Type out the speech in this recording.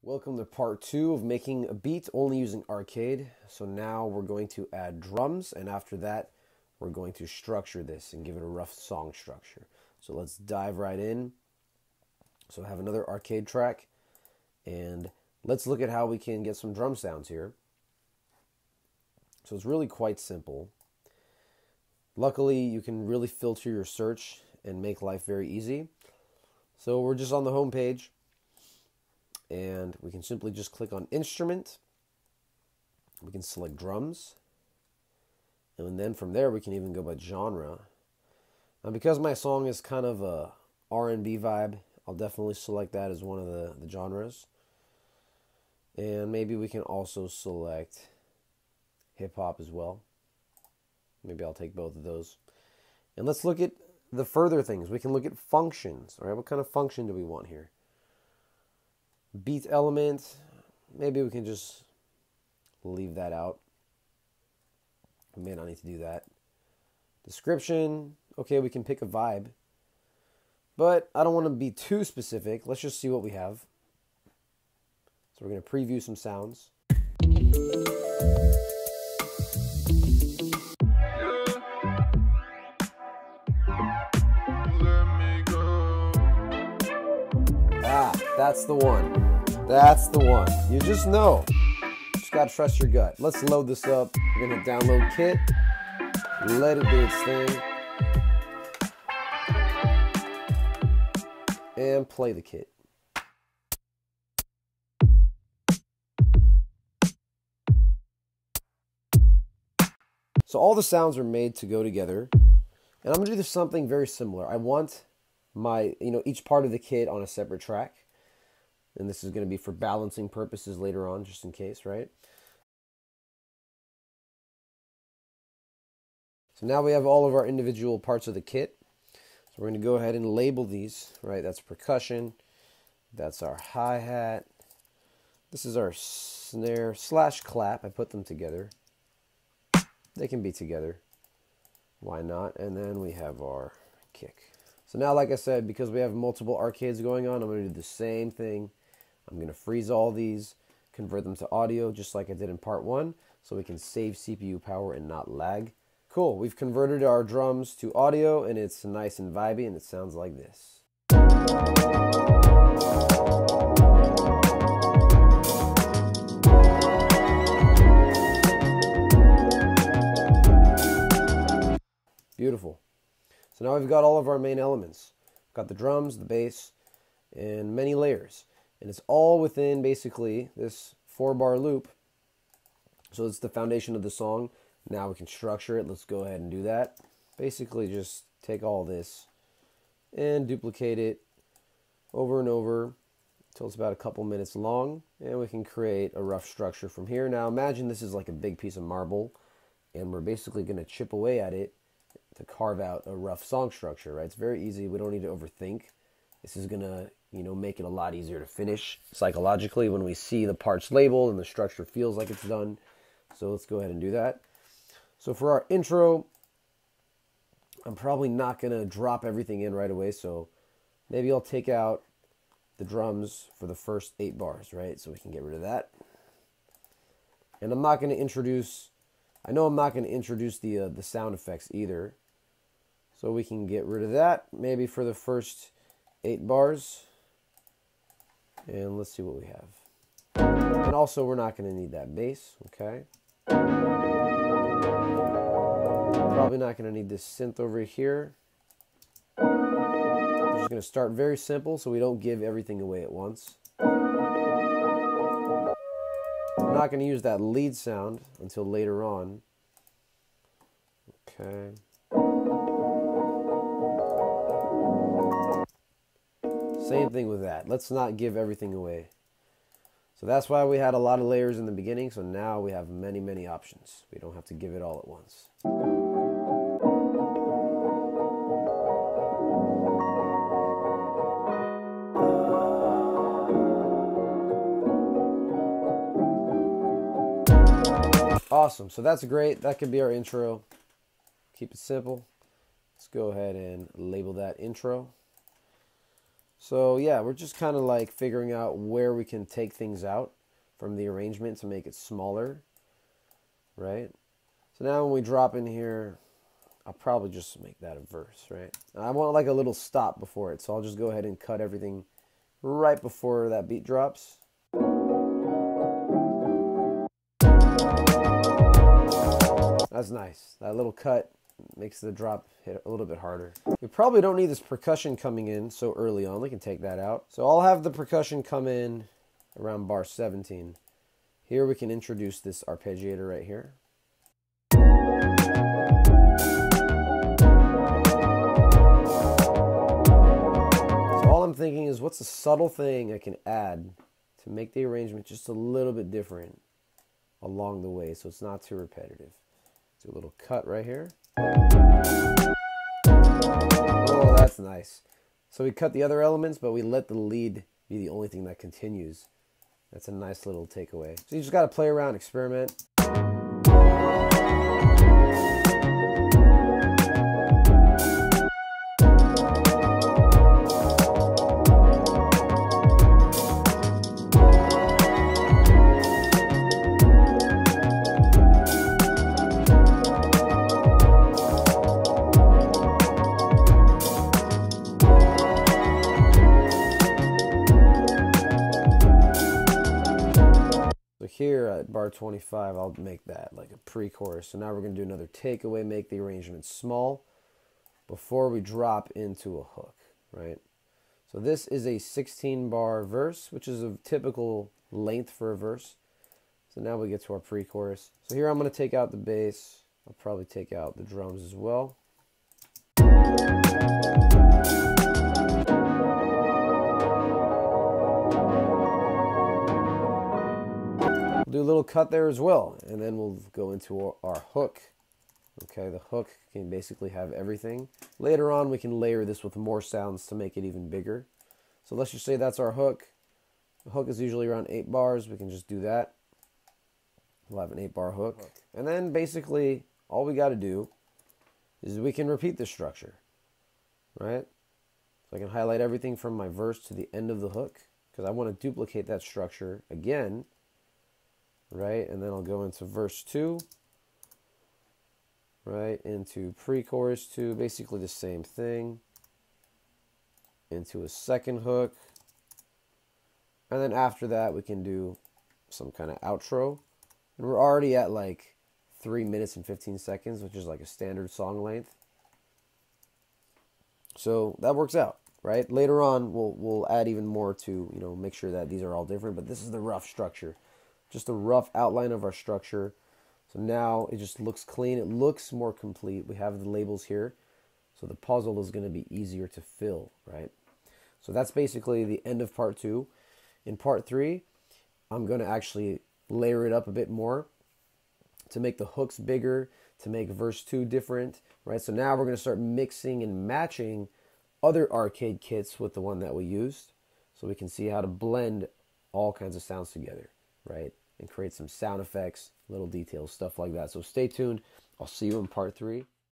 Welcome to part 2 of making a beat only using arcade. So now we're going to add drums, and after that we're going to structure this and give it a rough song structure. So let's dive right in. So I have another arcade track, and let's look at how we can get some drum sounds here. So it's really quite simple. Luckily, you can really filter your search and make life very easy. So we're just on the home page, and we can simply just click on instrument. We can select drums, and then from there we can even go by genre. Now because my song is kind of a R&B vibe, I'll definitely select that as one of the genres. And maybe we can also select hip-hop as well. Maybe I'll take both of those. And let's look at the further things. We can look at functions. All right, what kind of function do we want here? Beat element, maybe we can just leave that out. We may not need to do that. Description, okay, we can pick a vibe. But I don't want to be too specific. Let's just see what we have. So we're going to preview some sounds. That's the one. That's the one. You just know. Just gotta trust your gut. Let's load this up. We're gonna download Kit. Let it do its thing. And play the Kit. So all the sounds are made to go together. And I'm gonna do something very similar. I want my, each part of the kit on a separate track. And this is going to be for balancing purposes later on, just in case, right? So now we have all of our individual parts of the kit. So we're going to go ahead and label these, right? That's percussion. That's our hi-hat. This is our snare / clap. I put them together. They can be together. Why not? And then we have our kick. So now, like I said, because we have multiple arcades going on, I'm going to do the same thing. I'm going to freeze all these, convert them to audio just like I did in part 1, so we can save CPU power and not lag. Cool, we've converted our drums to audio, and it's nice and vibey, and it sounds like this. Beautiful. So now we've got all of our main elements. We've got the drums, the bass, and many layers. And it's all within, basically, this 4-bar loop. So it's the foundation of the song. Now we can structure it. Let's go ahead and do that. Basically, just take all this and duplicate it over and over until it's about a couple minutes long. And we can create a rough structure from here. Now imagine this is like a big piece of marble, and we're basically going to chip away at it to carve out a rough song structure, right? It's very easy. We don't need to overthink. This is going to make it a lot easier to finish psychologically when we see the parts labeled and the structure feels like it's done. So let's go ahead and do that. So for our intro, I'm probably not going to drop everything in right away. So maybe I'll take out the drums for the first 8 bars, right? So we can get rid of that. And I'm not going to introduce, I know I'm not going to introduce the sound effects either. So we can get rid of that maybe for the first 8 bars. And let's see what we have. And also, we're not going to need that bass, okay? Probably not going to need this synth over here. We're just going to start very simple so we don't give everything away at once. We're not going to use that lead sound until later on. Okay. Same thing with that. Let's not give everything away. So that's why we had a lot of layers in the beginning. So now we have many, many options. We don't have to give it all at once. Awesome. So that's great. That could be our intro. Keep it simple. Let's go ahead and label that intro. So yeah, we're just kind of like figuring out where we can take things out from the arrangement to make it smaller, right? So now when we drop in here, I'll probably just make that a verse, right? And I want like a little stop before it, so I'll just go ahead and cut everything right before that beat drops. That's nice. That little cut makes the drop hit a little bit harder. We probably don't need this percussion coming in so early on. We can take that out. So I'll have the percussion come in around bar 17. Here we can introduce this arpeggiator right here. So all I'm thinking is, what's a subtle thing I can add to make the arrangement just a little bit different along the way so it's not too repetitive. Do a little cut right here. Oh, that's nice. So we cut the other elements, but we let the lead be the only thing that continues. That's a nice little takeaway. So you just got to play around, experiment. Here at bar 25, I'll make that like a pre-chorus. So now we're going to do another takeaway, make the arrangement small before we drop into a hook, right? So this is a 16-bar verse, which is a typical length for a verse. So now we get to our pre-chorus. So here I'm going to take out the bass. I'll probably take out the drums as well. Do a little cut there as well, and then we'll go into our hook. Okay, the hook can basically have everything. Later on, we can layer this with more sounds to make it even bigger. So let's just say that's our hook. The hook is usually around 8 bars. We can just do that. We'll have an 8-bar hook. And then basically, all we got to do is we can repeat this structure, right? So I can highlight everything from my verse to the end of the hook, because I want to duplicate that structure again. Right, and then I'll go into verse 2, right, into pre-chorus 2, basically the same thing, into a second hook, and then after that we can do some kind of outro, and we're already at like 3 minutes and 15 seconds, which is like a standard song length, so that works out, right? Later on we'll add even more to, you know, make sure that these are all different, but this is the rough structure. Just a rough outline of our structure. So now it just looks clean. It looks more complete. We have the labels here. So the puzzle is going to be easier to fill, right? So that's basically the end of part 2. In part 3, I'm going to actually layer it up a bit more to make the hooks bigger, to make verse 2 different, right? So now we're going to start mixing and matching other arcade kits with the one that we used, so we can see how to blend all kinds of sounds together, right? And create some sound effects, little details, stuff like that. So stay tuned. I'll see you in part 3.